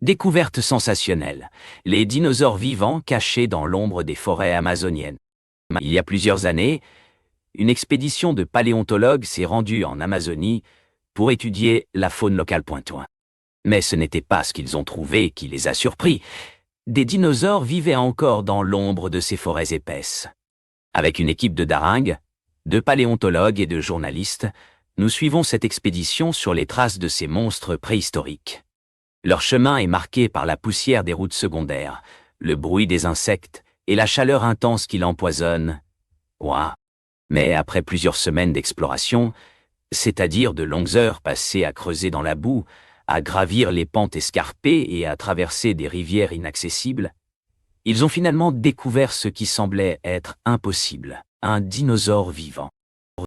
Découverte sensationnelle. Les dinosaures vivants cachés dans l'ombre des forêts amazoniennes. Il y a plusieurs années, une expédition de paléontologues s'est rendue en Amazonie pour étudier la faune locale pointouin. Mais ce n'était pas ce qu'ils ont trouvé qui les a surpris. Des dinosaures vivaient encore dans l'ombre de ces forêts épaisses. Avec une équipe de daringues, de paléontologues et de journalistes, nous suivons cette expédition sur les traces de ces monstres préhistoriques. Leur chemin est marqué par la poussière des routes secondaires, le bruit des insectes et la chaleur intense qui l'empoisonne. Ouah. Mais après plusieurs semaines d'exploration, c'est-à-dire de longues heures passées à creuser dans la boue, à gravir les pentes escarpées et à traverser des rivières inaccessibles, ils ont finalement découvert ce qui semblait être impossible, un dinosaure vivant.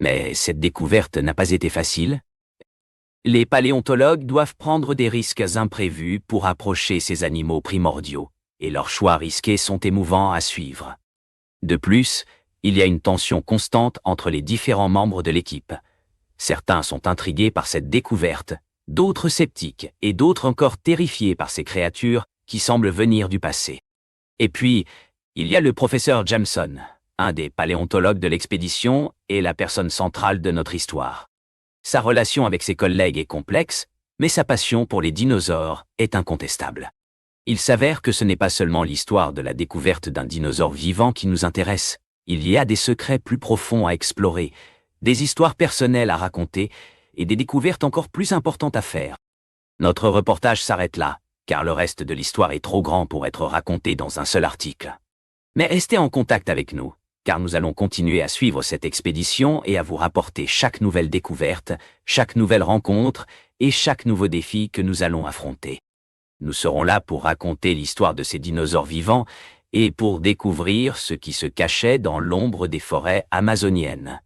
Mais cette découverte n'a pas été facile. Les paléontologues doivent prendre des risques imprévus pour approcher ces animaux primordiaux, et leurs choix risqués sont émouvants à suivre. De plus, il y a une tension constante entre les différents membres de l'équipe. Certains sont intrigués par cette découverte, d'autres sceptiques, et d'autres encore terrifiés par ces créatures qui semblent venir du passé. Et puis, il y a le professeur Jameson, un des paléontologues de l'expédition et la personne centrale de notre histoire. Sa relation avec ses collègues est complexe, mais sa passion pour les dinosaures est incontestable. Il s'avère que ce n'est pas seulement l'histoire de la découverte d'un dinosaure vivant qui nous intéresse. Il y a des secrets plus profonds à explorer, des histoires personnelles à raconter et des découvertes encore plus importantes à faire. Notre reportage s'arrête là, car le reste de l'histoire est trop grand pour être raconté dans un seul article. Mais restez en contact avec nous, car nous allons continuer à suivre cette expédition et à vous rapporter chaque nouvelle découverte, chaque nouvelle rencontre et chaque nouveau défi que nous allons affronter. Nous serons là pour raconter l'histoire de ces dinosaures vivants et pour découvrir ce qui se cachait dans l'ombre des forêts amazoniennes.